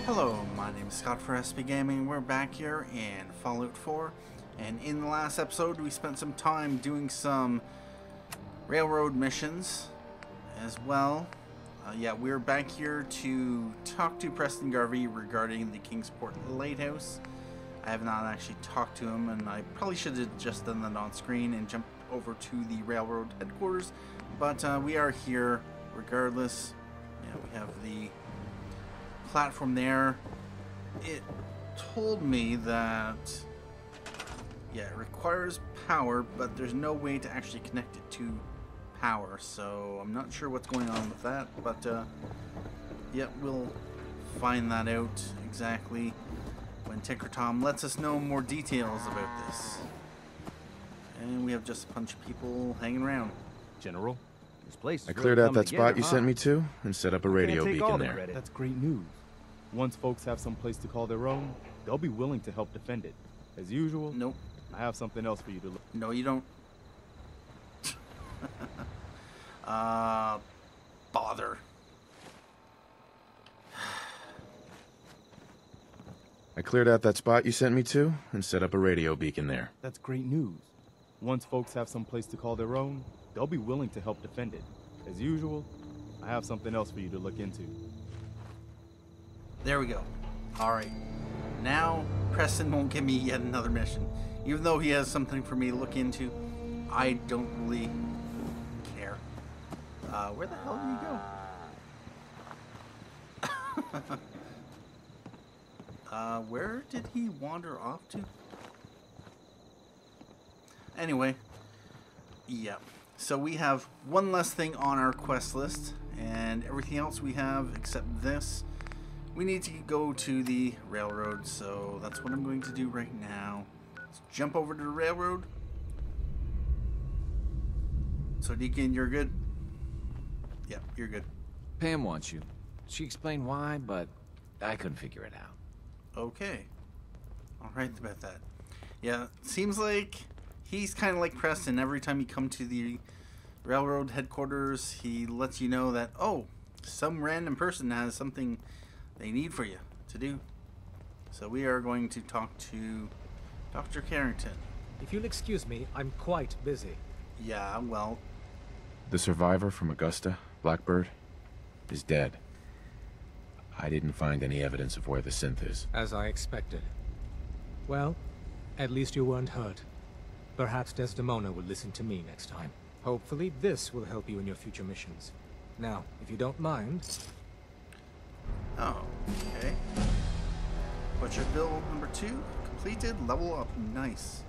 Hello, my name is Scott for SB Gaming. We're back here in Fallout 4, and in the last episode we spent some time doing some railroad missions as well. We're back here to talk to Preston Garvey regarding the Kingsport Lighthouse. I have not actually talked to him, and I probably should have just done that on screen and jumped over to the railroad headquarters, but we are here regardless. We have the platform there. It told me that it requires power, but there's no way to actually connect it to power, so I'm not sure what's going on with that, but we'll find that out exactly when Tinker Tom lets us know more details about this. And we have just a bunch of people hanging around. General, this place is I cleared out that spot you sent me to and set up a radio beacon there. That's great news. Once folks have some place to call their own, they'll be willing to help defend it. As usual, Nope. I have something else for you to look. No, you don't. Bother. I cleared out that spot you sent me to and set up a radio beacon there. That's great news. Once folks have some place to call their own, they'll be willing to help defend it. As usual, I have something else for you to look into. There we go. Alright. Now, Preston won't give me yet another mission. Even though he has something for me to look into, I don't really care. Where the hell did he go? Where did he wander off to? Anyway, so we have one less thing on our quest list, and everything else we have except this. We need to go to the railroad, so that's what I'm going to do right now. Let's jump over to the railroad. So Deacon, you're good? Yep, you're good. Pam wants you. She explained why, but I couldn't figure it out. Okay. Alright about that. Yeah, seems like he's kind of like Preston. Every time you come to the railroad headquarters, he lets you know that, oh, some random person has something they need for you to do. So we are going to talk to Dr. Carrington. If you'll excuse me, I'm quite busy. Yeah, well... The survivor from Augusta, Blackbird, is dead. I didn't find any evidence of where the synth is. As I expected. Well, at least you weren't hurt. Perhaps Desdemona will listen to me next time. Hopefully this will help you in your future missions. Now, if you don't mind... Oh, okay. Butcher build number 2 completed. Level up. Nice.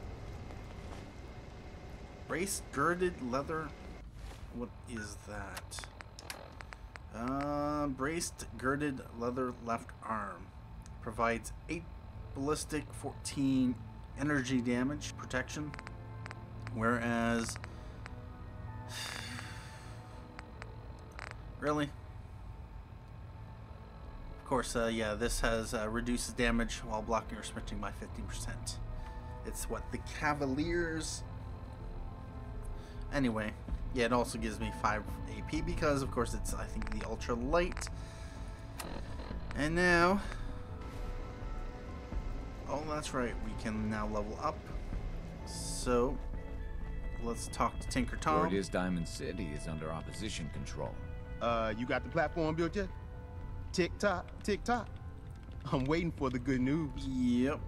Brace girded leather. What is that? Braced girded leather left arm. Provides 8 ballistic, 14 energy damage protection. Whereas... Really? Of course, this has reduces damage while blocking or sprinting by 50%. It's what the Cavaliers... Anyway, it also gives me 5 AP because, of course, it's, I think, the ultra light. And now... Oh, that's right, we can now level up. So, let's talk to Tinker Tom. Word is Diamond City is under opposition control. You got the platform built yet? Tick tock, tick tock. I'm waiting for the good news. Yep.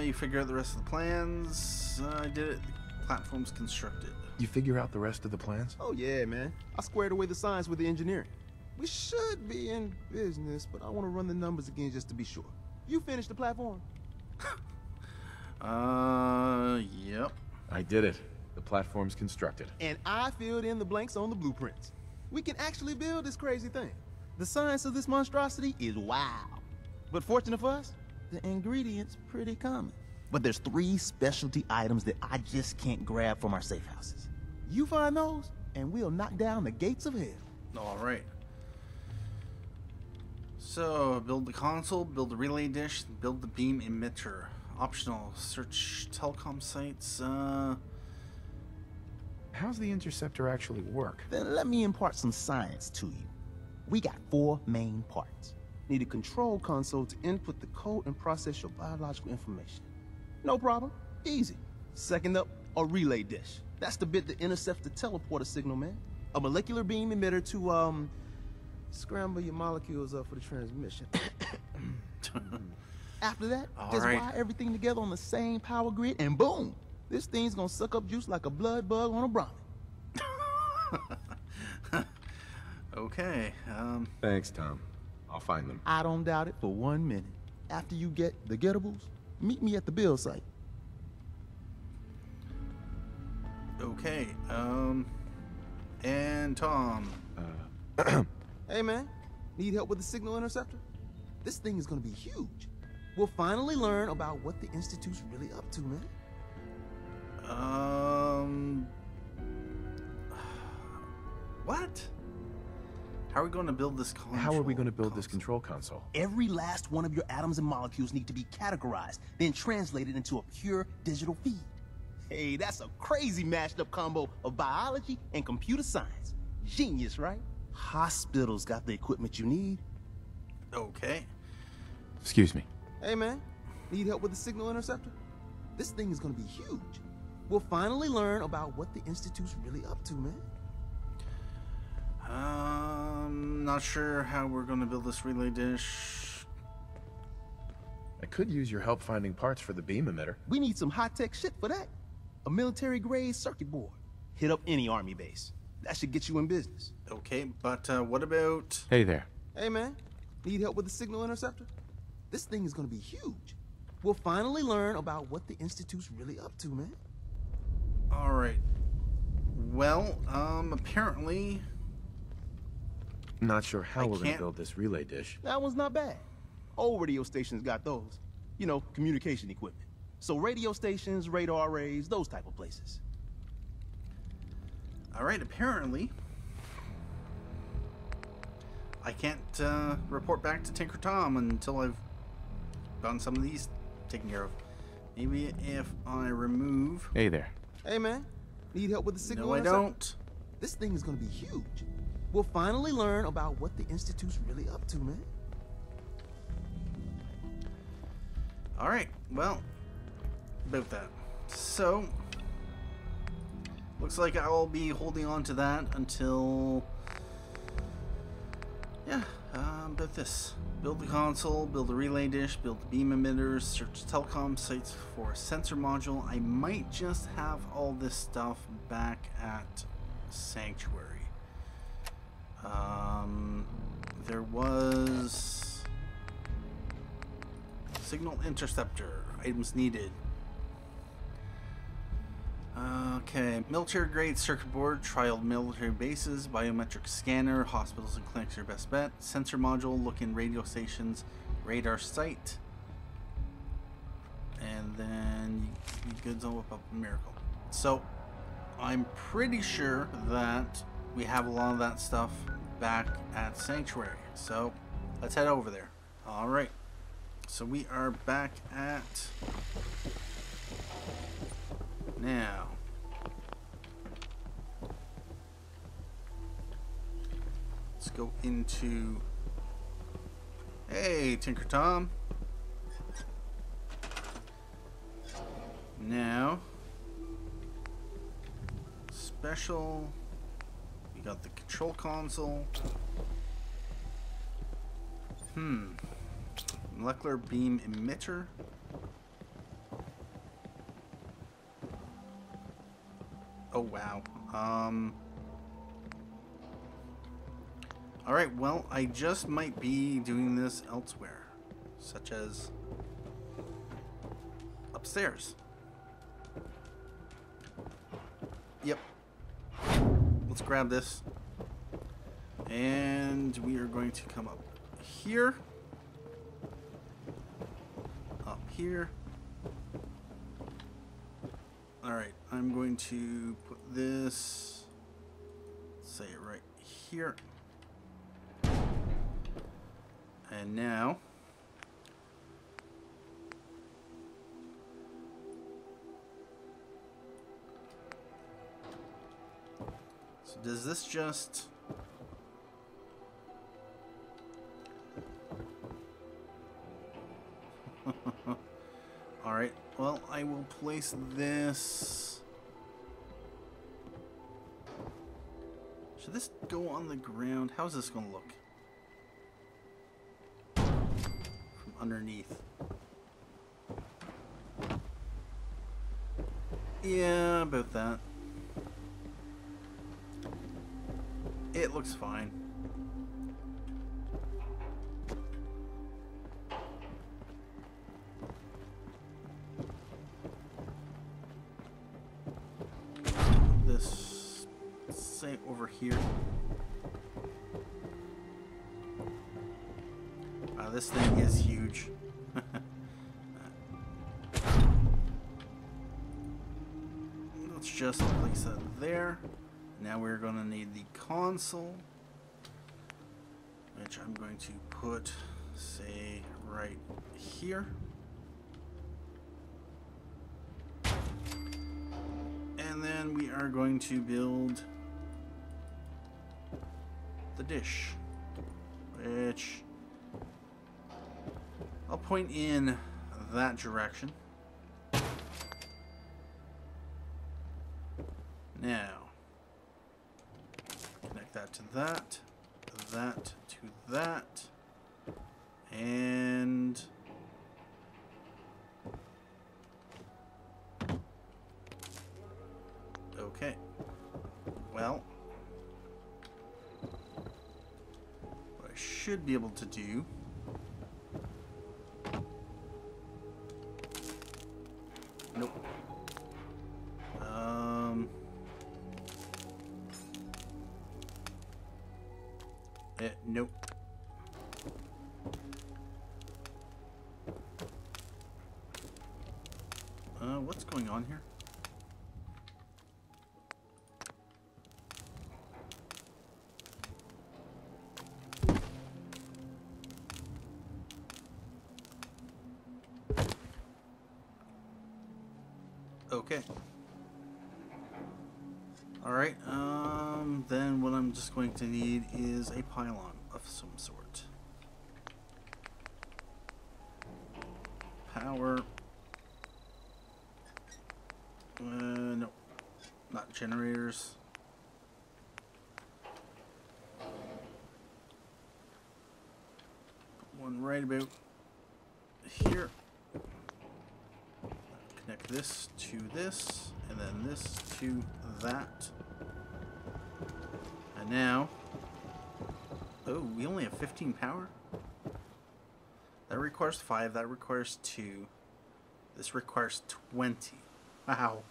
You figure out the rest of the plans. I did it. The platform's constructed. You figure out the rest of the plans? Oh yeah, man. I squared away the science with the engineering. We should be in business, but I want to run the numbers again just to be sure. You finished the platform? Yep. I did it. The platform's constructed. And I filled in the blanks on the blueprints. We can actually build this crazy thing. The science of this monstrosity is wow. But fortunate for us, the ingredients pretty common. But there's 3 specialty items that I just can't grab from our safe houses. You find those, and we'll knock down the gates of hell. Alright. So, build the console, build the relay dish, build the beam emitter. Optional. Search telecom sites. How's the interceptor actually work? Then let me impart some science to you. We got 4 main parts. Need a control console to input the code and process your biological information. No problem. Easy. Second up, a relay dish. That's the bit that intercepts the teleporter signal, man. A molecular beam emitter to, scramble your molecules up for the transmission. After that, just wire everything together on the same power grid, and boom! This thing's gonna suck up juice like a blood bug on a Brahmin. Okay, Thanks, Tom. I'll find them. I don't doubt it for 1 minute. After you get the getables, meet me at the build site. okay, and Tom. Hey, man. Need help with the signal interceptor? This thing is gonna be huge. We'll finally learn about what the Institute's really up to, man. What? How are we going to build this control? How are we going to build this control console? Every last one of your atoms and molecules need to be categorized, then translated into a pure digital feed. Hey, that's a crazy mashed up combo of biology and computer science. Genius, right? Hospitals got the equipment you need. Okay. Excuse me. Hey, man. Need help with the signal interceptor? This thing is gonna be huge. We'll finally learn about what the Institute's really up to, man. Not sure how we're going to build this relay dish. I could use your help finding parts for the beam emitter. We need some high-tech shit for that. A military-grade circuit board. Hit up any army base. That should get you in business. Okay, but what about... Hey there. Hey, man. Need help with the signal interceptor? This thing is gonna be huge. We'll finally learn about what the Institute's really up to, man. All right. Well, apparently... Not sure how we're going can't- to build this relay dish. That one's not bad. Old radio stations got those. You know, communication equipment. So radio stations, radar arrays, those type of places. All right, apparently... I can't report back to Tinker Tom until I've gotten some of these taken care of. Maybe if I remove... Hey there. Hey, man. Need help with the signal No, I interceptor? don't. This thing is gonna be huge. We'll finally learn about what the Institute's really up to, man. All right, well, about that. So, looks like I'll be holding on to that until... Yeah, about this. Build the console, build a relay dish, build the beam emitters, search telecom sites for a sensor module. I might just have all this stuff back at Sanctuary. There was... Signal interceptor, items needed. Okay, military-grade circuit board, trial military bases, biometric scanner, hospitals and clinics are best bet, sensor module, look in radio stations, radar site, and then you goods all whip up a miracle. So, I'm pretty sure that we have a lot of that stuff back at Sanctuary. So, let's head over there. Alright, so we are back at... Now, let's go into... Hey, Tinker Tom. Now, special... We got the control console. Molecular beam emitter. Oh, wow. Alright, well, I just might be doing this elsewhere. Such as upstairs. Yep. Let's grab this. And we are going to come up here. Up here. Alright, I'm going to put this, say it right here. And now, so does this just, Alright, well, I will place this... Should this go on the ground? How's this going to look? From underneath. Yeah, about that. It looks fine. This, say, over here. Wow, this thing is huge. Let's just place that there. Now we're going to need the console, which I'm going to put, say, right here. And then we are going to build the dish, which I'll point in that direction. Now, connect that to that, that to that, and okay. Well, what I should be able to do nope. Nope. What's going on here? Okay. Alright, then what I'm just going to need is a pylon of some sort. Power. No. Not generators. One right about here. Connect this to this, and then this to that. And now, oh, we only have 15 power? That requires 5, that requires 2. This requires 20. Wow.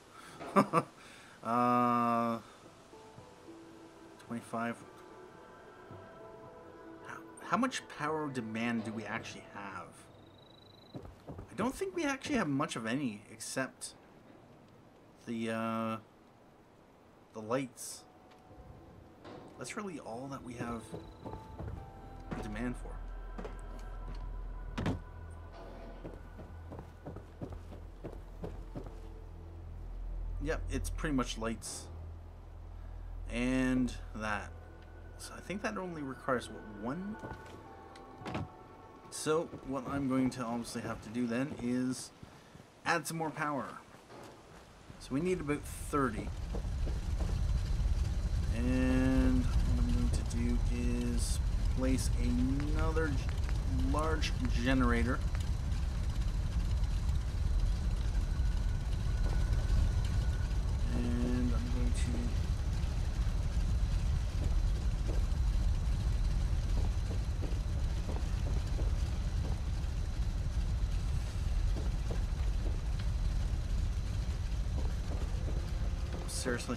25. How much power demand do we actually have? I don't think we actually have much of any, except the lights. That's really all that we have demand for. Yep, it's pretty much lights. And that. So I think that only requires, what, 1? So what I'm going to obviously have to do then is add some more power. So we need about 30. And what I'm going to do is place another large generator. And I'm going to seriously.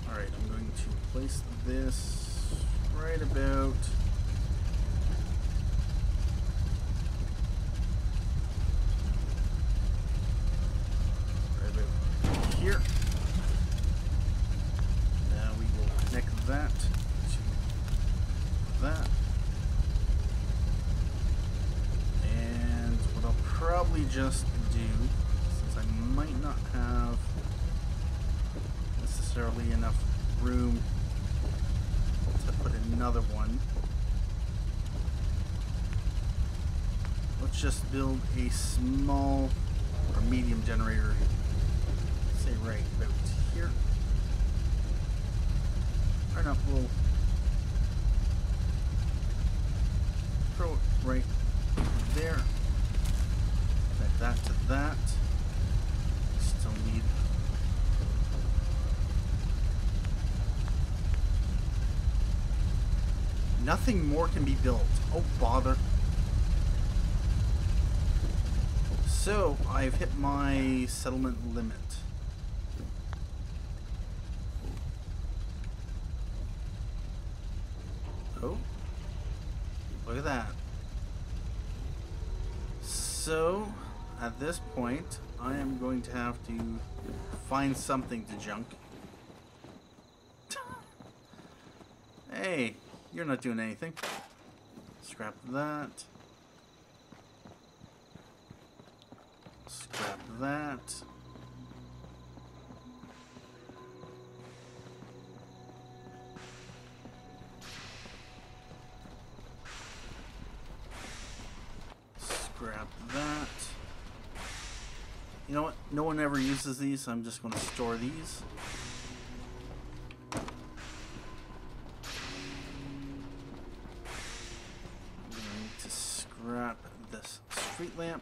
Alright, I'm going to place this right about here. Now we will connect that to that. And what I'll probably just do, since I might not have necessarily enough room to put another one. Let's just build a small or medium generator, say right about here. Or not, we'll throw it right there. Connect that to that. Still need nothing more can be built. Oh bother. So I've hit my settlement limit. Oh, look at that. So at this point I am going to have to find something to junk. Hey, you're not doing anything. Scrap that. Scrap that. Scrap that. You know what? No one ever uses these, so I'm just going to store these. I'm going to scrap this street lamp.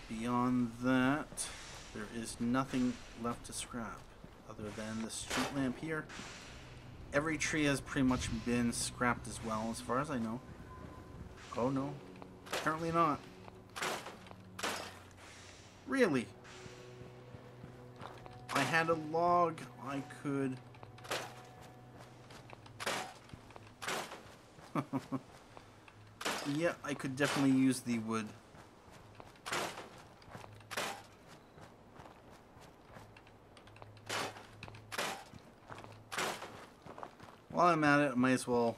Beyond that, there is nothing left to scrap other than the street lamp here. Every tree has pretty much been scrapped as well, as far as I know. Oh no, apparently not. Really? I had a log I could... Yeah, I could definitely use the wood. While I'm at it, I might as well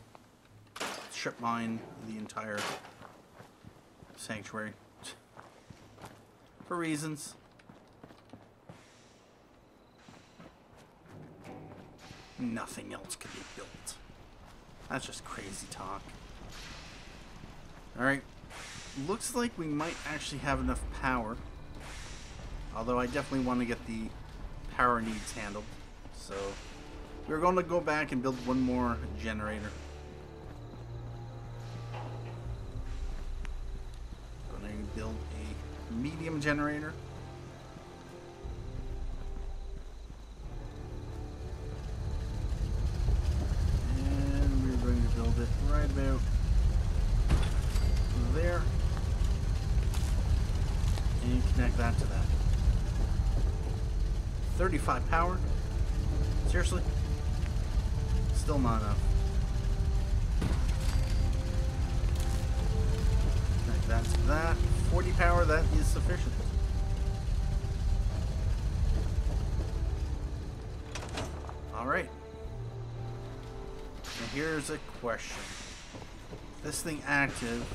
strip mine the entire sanctuary. For reasons. Nothing else can be built. That's just crazy talk. Alright. Looks like we might actually have enough power. Although I definitely want to get the power needs handled. So we're going to go back and build one more generator. Going to build a medium generator. And we're going to build it right about there. And connect that to that. 35 power? Seriously? Still not enough. Connect that to that. 40 power, that is sufficient. Alright. Now here's a question. This thing active.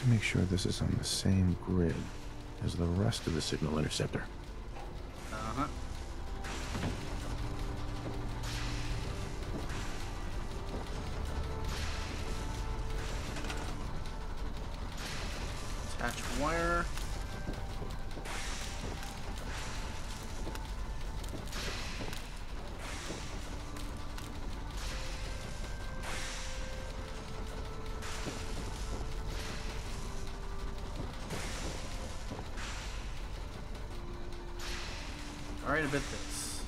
Make sure this is on the same grid as the rest of the signal interceptor. Uh-huh. Attach wire. Alright, a bit this.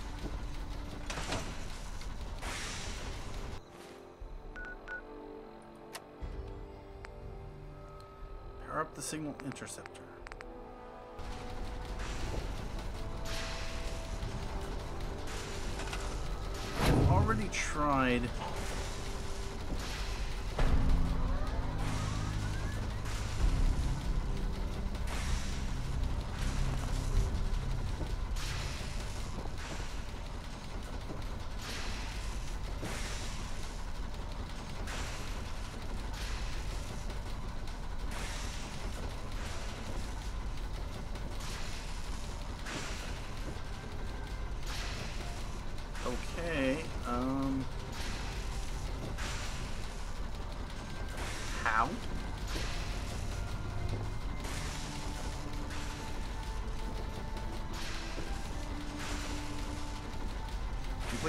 Power up the signal interceptor. I've already tried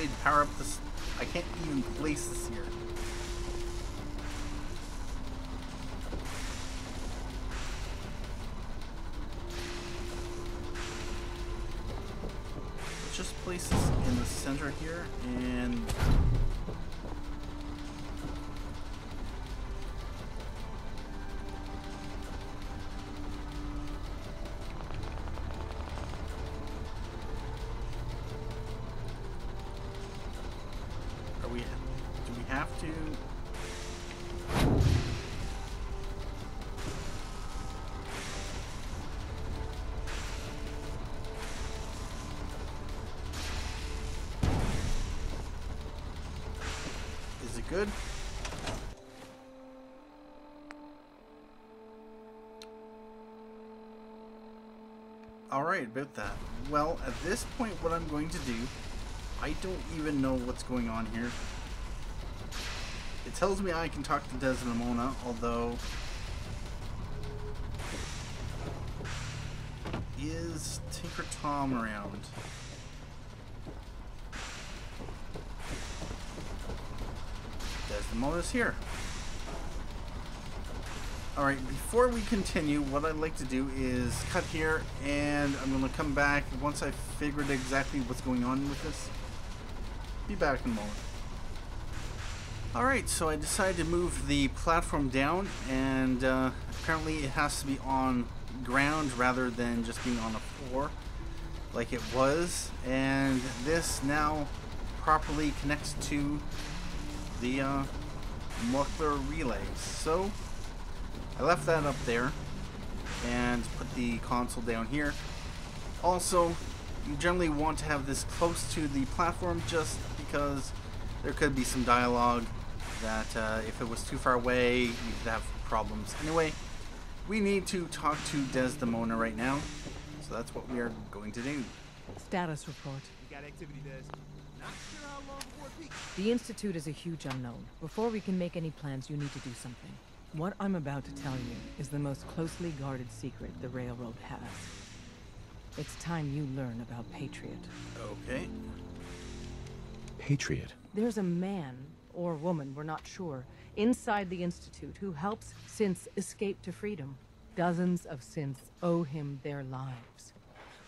way to power up this. I can't even place this here. Let's just place this in the center here, and do we have to? Is it good? Alright, about that. Well, at this point, what I'm going to do, I don't even know what's going on here. It tells me I can talk to Desdemona, although... Is Tinker Tom around? Desdemona's here. Alright, before we continue, what I'd like to do is cut here, and I'm going to come back once I've figured exactly what's going on with this. Be back in a moment. Alright, so I decided to move the platform down, and apparently it has to be on ground rather than just being on the floor like it was, and this now properly connects to the muffler relays. So I left that up there and put the console down here. Also, you generally want to have this close to the platform just because there could be some dialogue that if it was too far away, you could have problems. Anyway, we need to talk to Desdemona right now, so that's what we are going to do. Status report. We got activity, Des. Not sure how long before it peaks. The Institute is a huge unknown. Before we can make any plans, you need to do something. What I'm about to tell you is the most closely guarded secret the Railroad has. It's time you learn about Patriot. Okay. Patriot. There's a man, or woman, we're not sure, inside the Institute who helps synths escape to freedom. Dozens of synths owe him their lives.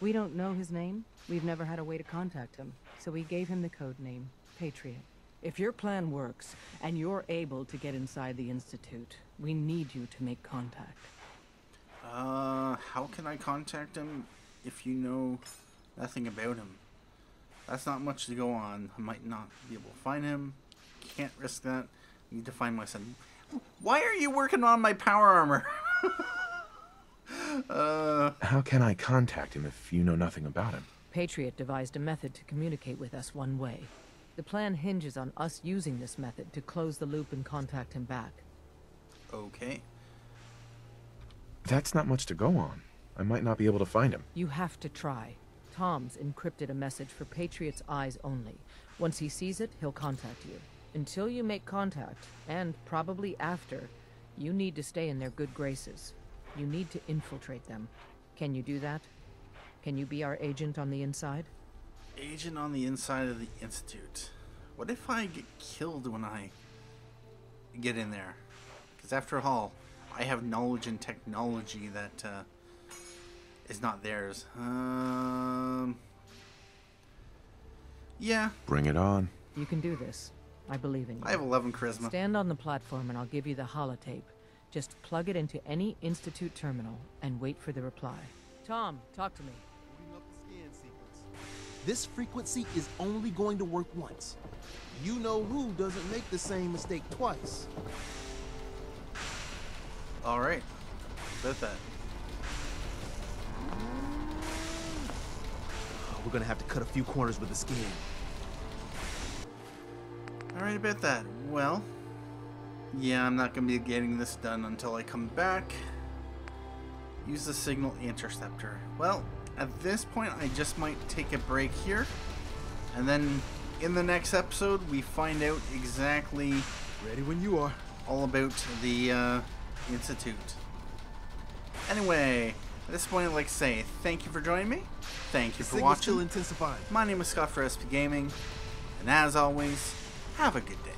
We don't know his name. We've never had a way to contact him, so we gave him the code name, Patriot. If your plan works, and you're able to get inside the Institute, we need you to make contact. How can I contact him if you know nothing about him? That's not much to go on. I might not be able to find him. Can't risk that. Need to find my son. Why are you working on my power armor? How can I contact him if you know nothing about him? Patriot devised a method to communicate with us one way. The plan hinges on us using this method to close the loop and contact him back. Okay. That's not much to go on. I might not be able to find him. You have to try. Tom's encrypted a message for Patriot's eyes only. Once he sees it, he'll contact you. Until you make contact, and probably after, you need to stay in their good graces. You need to infiltrate them. Can you do that? Can you be our agent on the inside? Agent on the inside of the Institute. What if I get killed when I get in there? Because after all, I have knowledge and technology that is not theirs. Yeah. Bring it on. You can do this. I believe in you. I have 11 charisma. Stand on the platform and I'll give you the holotape. Just plug it into any Institute terminal and wait for the reply. Tom, talk to me. Booting up the scan sequence. This frequency is only going to work once. You know who doesn't make the same mistake twice. Alright. About that. We're gonna have to cut a few corners with the scan. Alright, about that. Well, yeah, I'm not going to be getting this done until I come back. Use the signal interceptor. Well, at this point, I just might take a break here. And then in the next episode, we find out exactly Ready when you are. all about the Institute. Anyway, at this point, I'd like to say thank you for joining me. Thank you for Signal's watching. still intensifying. My name is Scott for SP Gaming. And as always, have a good day.